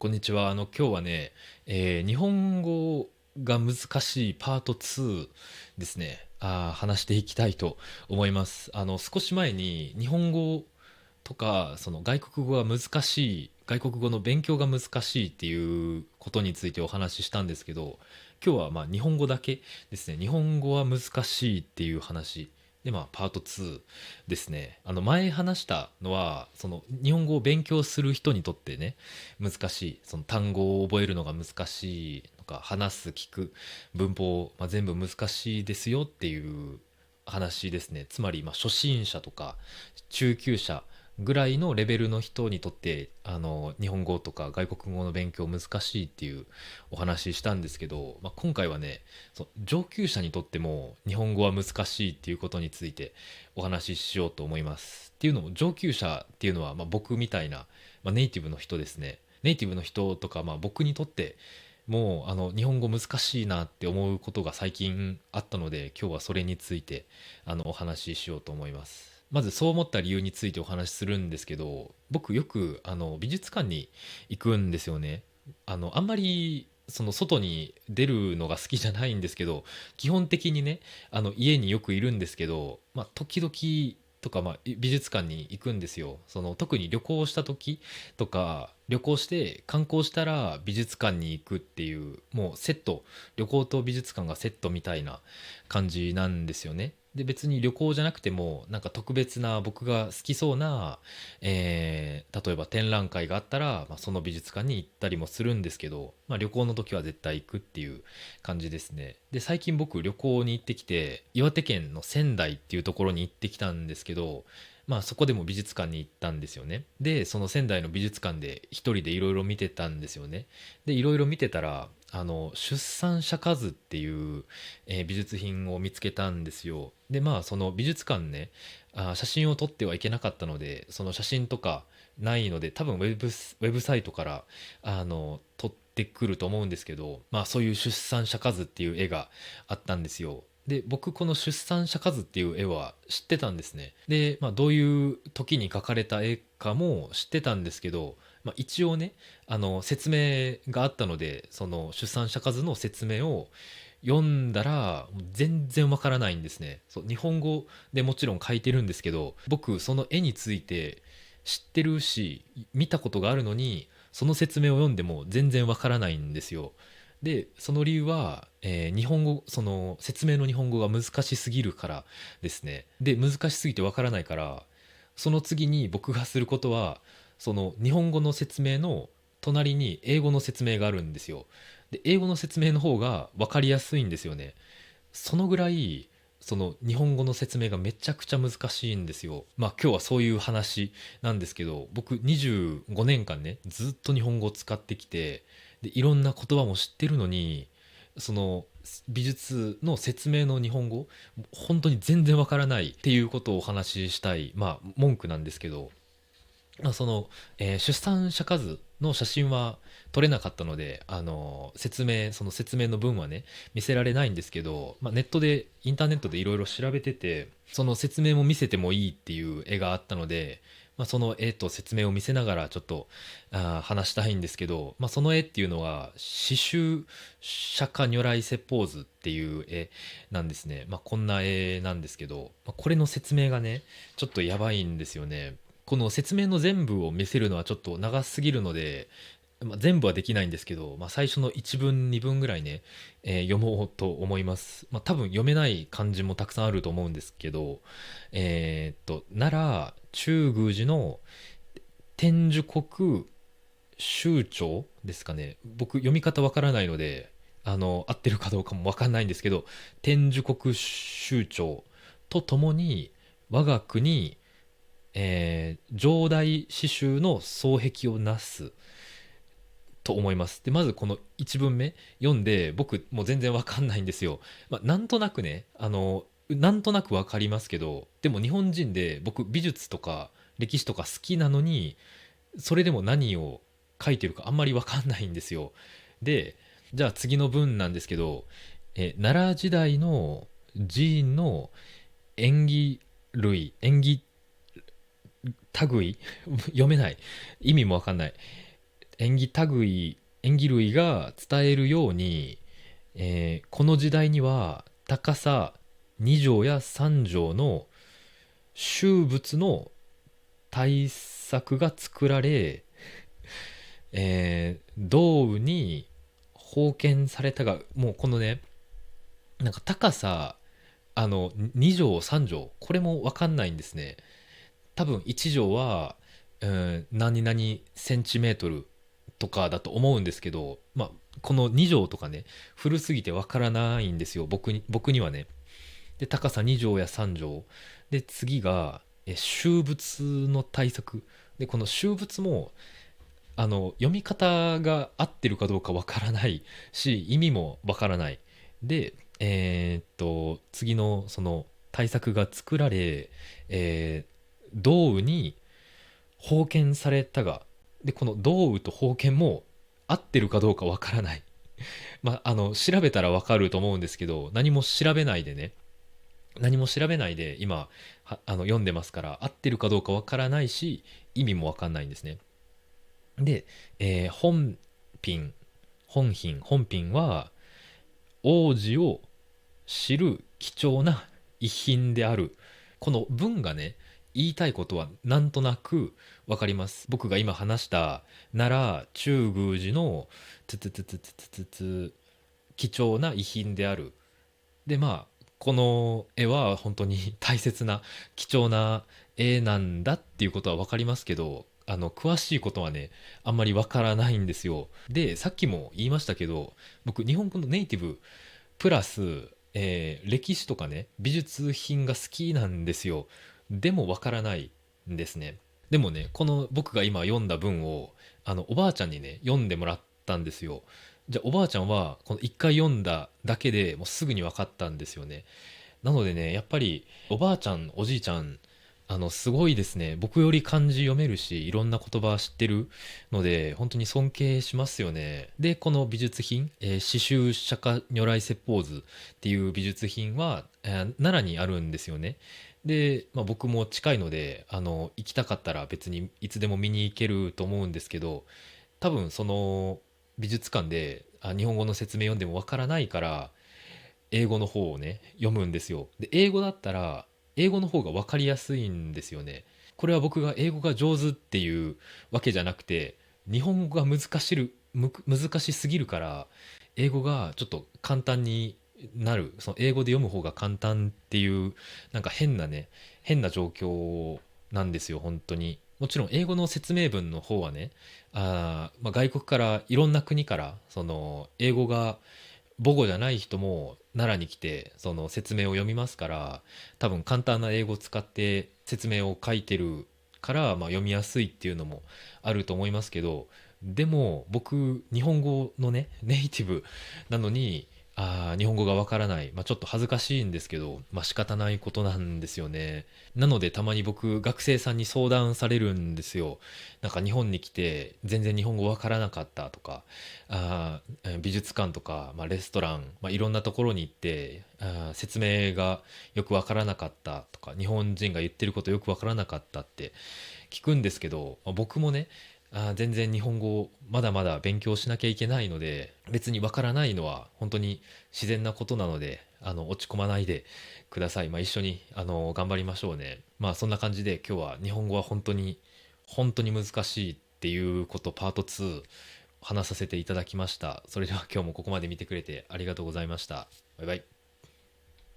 こんにちは。今日はね、日本語が難しいパート2ですね。話していきたいと思います。少し前に日本語とか、その外国語が難しい、外国語の勉強が難しいっていうことについてお話ししたんですけど、今日はまあ日本語だけですね。日本語は難しいっていう話。で、まあ、パート2ですね。前話したのは、その、日本語を勉強する人にとってね、難しい、その単語を覚えるのが難しいとか、話す、聞く、文法、全部難しいですよっていう話ですね。つまり、初心者とか中級者ぐらいのレベルの人にとって、日本語とか外国語の勉強難しいっていうお話ししたんですけど、今回はね、上級者にとっても日本語は難しいっていうことについてお話ししようと思います。っていうのも上級者っていうのは、僕みたいな、ネイティブの人ですね。ネイティブの人とか、僕にとってもう日本語難しいなって思うことが最近あったので、今日はそれについてお話ししようと思います。まずそう思った理由についてお話しするんですけど、僕よく美術館に行くんですよね。あんまりその外に出るのが好きじゃないんですけど、基本的にね、家によくいるんですけど、時々とか、美術館に行くんですよ。その特に旅行した時とか、旅行して観光したら美術館に行くっていう、もうセット、旅行と美術館がセットみたいな感じなんですよね。で、別に旅行じゃなくても、なんか特別な僕が好きそうな、例えば展覧会があったら、その美術館に行ったりもするんですけど、旅行の時は絶対行くっていう感じですね。で、最近僕旅行に行ってきて、岩手県の仙台っていうところに行ってきたんですけど、そこでも美術館に行ったんですよね。で、その仙台の美術館で一人でいろいろ見てたんですよね。で、いろいろ見てたら、出産者数っていう、美術品を見つけたんですよ。で、その美術館ね、写真を撮ってはいけなかったので、その写真とかないので、多分ウェブサイトから撮ってくると思うんですけど、そういう出産者数っていう絵があったんですよ。で、僕この出産者数っていう絵は知ってたんですね。で、どういう時に描かれた絵かも知ってたんですけど、一応ね、説明があったので、その出産者数の説明を読んだらもう全然わからないんですね。そう、日本語でもちろん書いてるんですけど、僕その絵について知ってるし見たことがあるのに、その説明を読んでも全然わからないんですよ。で、その理由は、日本語、その説明の日本語が難しすぎるからですね。で、難しすぎてわからないから、その次に僕がすることは、その日本語の説明の隣に英語の説明があるんですよ。で、英語の説明の方が分かりやすいんですよね。そのぐらい、その日本語の説明がめちゃくちゃ難しいんですよ。今日はそういう話なんですけど、僕25年間ね、ずっと日本語を使ってきて、で、いろんな言葉も知ってるのに、その美術の説明の日本語、本当に全然わからないっていうことをお話ししたい、文句なんですけど、その、出産者数の写真は撮れなかったので、その説明の文はね、見せられないんですけど、ネットで、インターネットでいろいろ調べてて、その説明も見せてもいいっていう絵があったので、その絵と説明を見せながらちょっと話したいんですけど、その絵っていうのは、刺繍釈迦如来説法図っていう絵なんですね。こんな絵なんですけど、これの説明がね、ちょっとやばいんですよね。この説明の全部を見せるのはちょっと長すぎるので、全部はできないんですけど、最初の1文2文ぐらいね、読もうと思います。多分読めない漢字もたくさんあると思うんですけど、奈良中宮寺の天寿国宗長ですかね。僕読み方わからないので、合ってるかどうかもわかんないんですけど、天寿国宗長とともに我が国上代詩集の双璧をなすと思います。で、まずこの一文目読んで、僕もう全然わかんないんですよ。なんとなくね、なんとなくわかりますけど、でも日本人で僕美術とか歴史とか好きなのに、それでも何を書いてるかあんまりわかんないんですよ。で、じゃあ次の文なんですけど、奈良時代の寺院の縁起類読めない。意味もわかんない。演技類が伝えるように、この時代には高さ2畳や3畳の修仏の大作が作られ、銅雨に封建されたが、もうこのね、なんか高さ、2畳3畳、これも分かんないんですね。多分1畳は、何々センチメートルとかだと思うんですけど、まあ、この2畳とかね、古すぎて分からないんですよ、僕にはね。で、高さ2畳や3畳。で、次が、修仏の対策。で、この修仏も、読み方が合ってるかどうかわからないし、意味もわからない。で、次のその対策が作られ、道雨に封建されたが、で、この道雨と封建も合ってるかどうかわからない。まあ、調べたらわかると思うんですけど、何も調べないで今、読んでますから、合ってるかどうかわからないし、意味もわかんないんですね。で、品、本品は、王子を知る貴重な遺品である。この文がね、言いたいことはなんとなくわかります。僕が今話した奈良中宮寺のつつつつつつつつ貴重な遺品である。で、まあ、この絵は本当に大切な貴重な絵なんだっていうことは分かりますけど、詳しいことはね、あんまり分からないんですよ。で、さっきも言いましたけど、僕日本語のネイティブプラス、歴史とかね、美術品が好きなんですよ。でも分からないんですね。でもね、この僕が今読んだ文をおばあちゃんにね、読んでもらったんですよ。じゃあおばあちゃんはこの一回読んだだけでもうすぐに分かったんですよね。なのでね、やっぱりおばあちゃんおじいちゃん、すごいですね。僕より漢字読めるし、いろんな言葉知ってるので本当に尊敬しますよね。で、この美術品、刺繍釈迦如来説法図っていう美術品は、奈良にあるんですよね。で、まあ、僕も近いので行きたかったら別にいつでも見に行けると思うんですけど、多分その美術館で日本語の説明読んでもわからないから英語の方をね読むんですよ。で、英語だったら英語の方がわかりやすいんですよね。これは僕が英語が上手っていうわけじゃなくて、日本語が難しすぎるから、英語がちょっと簡単になる、その英語で読む方が簡単っていう、なんか変な状況なんですよ、本当に。もちろん英語の説明文の方はね、まあ、外国からいろんな国からその英語が母語じゃない人も奈良に来てその説明を読みますから、多分簡単な英語を使って説明を書いてるから、まあ、読みやすいっていうのもあると思いますけど、でも僕日本語のねネイティブなのに、日本語がわからない、まあ、ちょっと恥ずかしいんですけど、まあ、仕方ないことなんですよね。なのでたまに僕学生さんに相談されるんですよ。なんか日本に来て全然日本語わからなかったとか、美術館とか、まあ、レストラン、まあ、いろんなところに行って、説明がよくわからなかったとか、日本人が言ってることよくわからなかったって聞くんですけど、まあ、僕もね、全然日本語をまだまだ勉強しなきゃいけないので、別にわからないのは本当に自然なことなので、落ち込まないでください。まあ、一緒に頑張りましょうね。まあ、そんな感じで今日は日本語は本当に難しいっていうことパート2話させていただきました。それでは今日もここまで見てくれてありがとうございました。バイバイ。